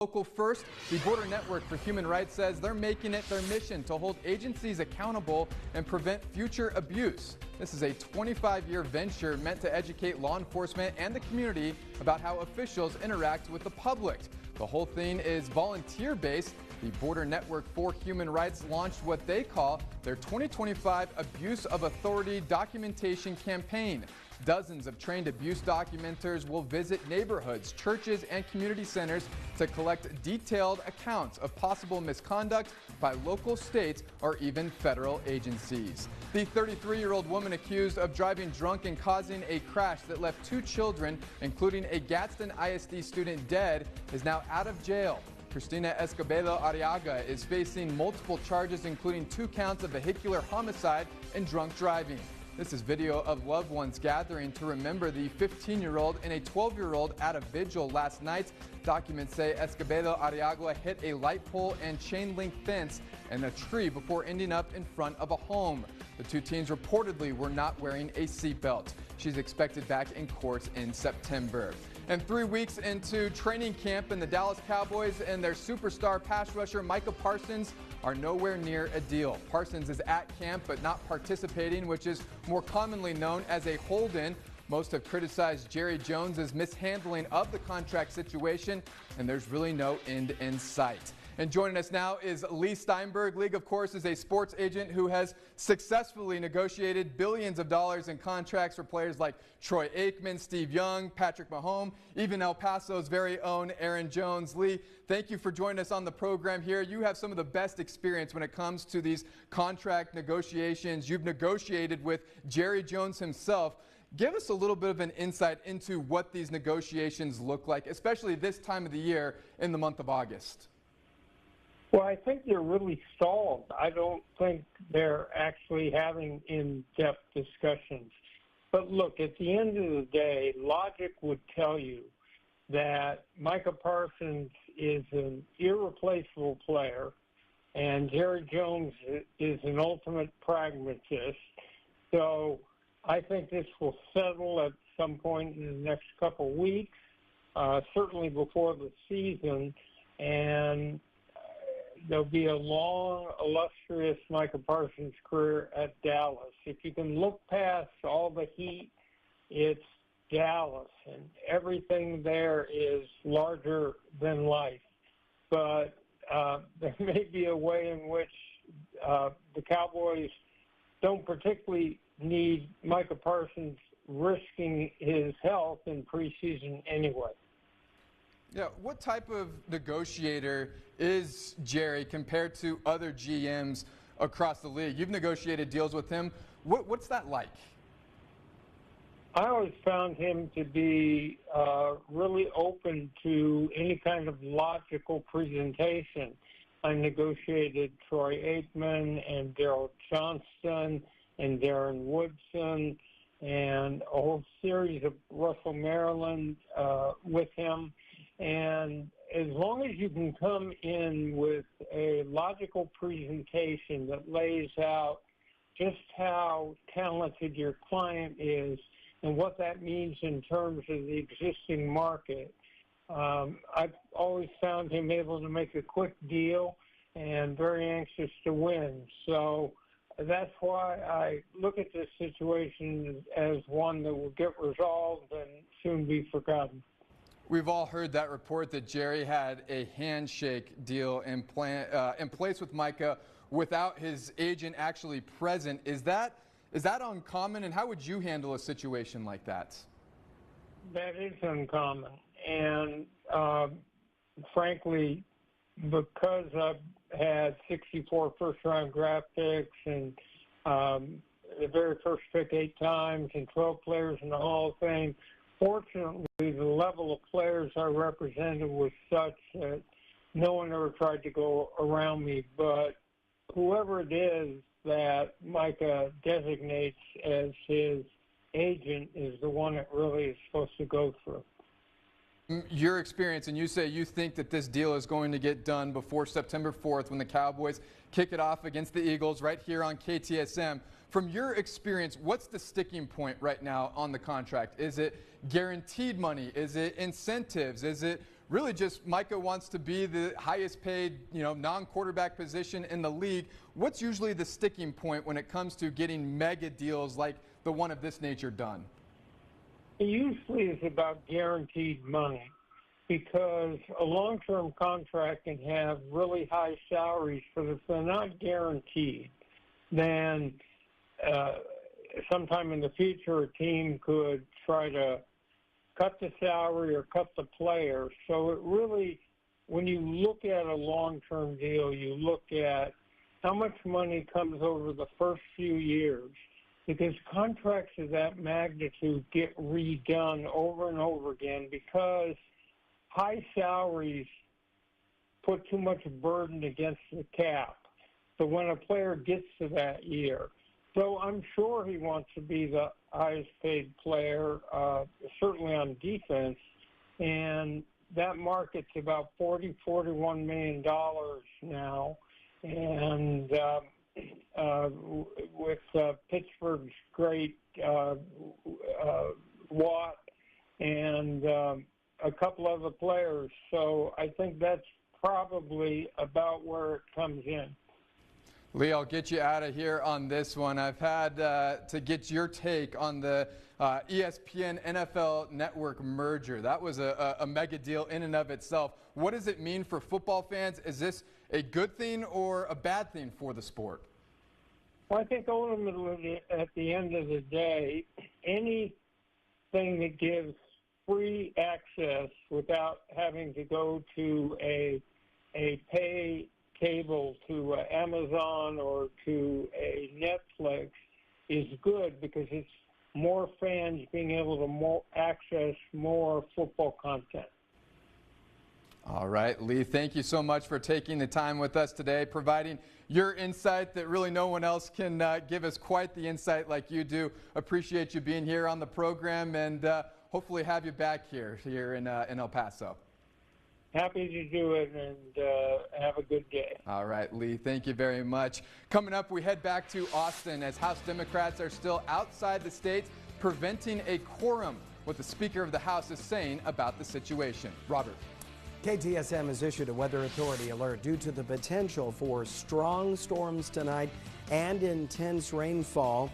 Local First, the Border Network for Human Rights says they're making it their mission to hold agencies accountable and prevent future abuse. This is a 25-year venture meant to educate law enforcement and the community about how officials interact with the public. The whole thing is volunteer-based. The Border Network for Human Rights launched what they call their 2025 Abuse of Authority Documentation Campaign. Dozens of trained abuse documenters will visit neighborhoods, churches, and community centers to collect detailed accounts of possible misconduct by local, state, or even federal agencies. The 33-year-old woman accused of driving drunk and causing a crash that left 2 children, including a Gadsden ISD student, dead, is now out of jail. Cristina Escobedo Arriaga is facing multiple charges, including 2 counts of vehicular homicide and drunk driving. This is video of loved ones gathering to remember the 15-year-old and a 12-year-old at a vigil last night. Documents say Escobedo Arriaga hit a light pole and chain-link fence and a tree before ending up in front of a home. The 2 teens reportedly were not wearing a seatbelt. She's expected back in court in September. And 3 weeks into training camp, and the Dallas Cowboys and their superstar pass rusher Micah Parsons are nowhere near a deal. Parsons is at camp but not participating, which is more commonly known as a hold-in. Most have criticized Jerry Jones' mishandling of the contract situation, and there's really no end in sight. And joining us now is Leigh Steinberg. Leigh, of course, is a sports agent who has successfully negotiated billions of dollars in contracts for players like Troy Aikman, Steve Young, Patrick Mahomes, even El Paso's very own Aaron Jones. Leigh, thank you for joining us on the program here. You have some of the best experience when it comes to these contract negotiations. You've negotiated with Jerry Jones himself. Give us a little bit of an insight into what these negotiations look like, especially this time of the year in the month of August. Well, I think they're really stalled. I don't think they're actually having in-depth discussions. But look, at the end of the day, logic would tell you that Micah Parsons is an irreplaceable player, and Jerry Jones is an ultimate pragmatist. So I think this will settle at some point in the next couple of weeks, certainly before the season, and there'll be a long, illustrious Micah Parsons career at Dallas. If you can look past all the heat, it's Dallas, and everything there is larger than life. But there may be a way in which the Cowboys don't particularly need Micah Parsons risking his health in preseason anyway. Yeah, what type of negotiator is Jerry compared to other GMs across the league? You've negotiated deals with him. What's that like? I always found him to be really open to any kind of logical presentation. I negotiated Troy Aikman and Daryl Johnston and Darren Woodson and a whole series of Russell Maryland with him. And as long as you can come in with a logical presentation that lays out just how talented your client is and what that means in terms of the existing market, I've always found him able to make a quick deal and very anxious to win. So that's why I look at this situation as one that will get resolved and soon be forgotten. We've all heard that report that Jerry had a handshake deal in place with Micah without his agent actually present. Is that uncommon, and how would you handle a situation like that? That is uncommon, and frankly, because I've had 64 first-round draft picks and the very first pick 8 times and 12 players in the Hall of Fame, fortunately, the level of players I represented was such that no one ever tried to go around me. But whoever it is that Micah designates as his agent is the one that really is supposed to go through. Your experience, and you say you think that this deal is going to get done before September 4th when the Cowboys kick it off against the Eagles right here on KTSM. From your experience, what's the sticking point right now on the contract? Is it guaranteed money? Is it incentives? Is it really just Micah wants to be the highest paid, non-quarterback position in the league. What's usually the sticking point when it comes to getting mega deals like the one of this nature done? It usually is about guaranteed money, because a long-term contract can have really high salaries, but if they're not guaranteed, then sometime in the future a team could try to cut the salary or cut the player. So it really, when you look at a long-term deal, you look at how much money comes over the first few years, because contracts of that magnitude get redone over and over again because high salaries put too much burden against the cap. So when a player gets to that year, so I'm sure he wants to be the highest paid player, certainly on defense, and that market's about $41 million now, and with Pittsburgh's great Watt and a couple other players. So I think that's probably about where it comes in. Leigh, I'll get you out of here on this one. I've had to get your take on the ESPN NFL Network merger. That was a mega deal in and of itself. What does it mean for football fans? Is this a good thing or a bad thing for the sport? Well, I think ultimately, at the end of the day, anything that gives free access without having to go to a pay cable to Amazon or to a Netflix is good, because it's more fans being able to access more football content. All right, Leigh, thank you so much for taking the time with us today, providing your insight that really no one else can give us quite the insight like you do. Appreciate you being here on the program, and hopefully have you back here in El Paso. Happy to do it, and have a good day. All right, Leigh, thank you very much. Coming up, we head back to Austin as House Democrats are still outside the state preventing a quorum. What the Speaker of the House is saying about the situation. Robert. KTSM has issued a weather authority alert due to the potential for strong storms tonight and intense rainfall.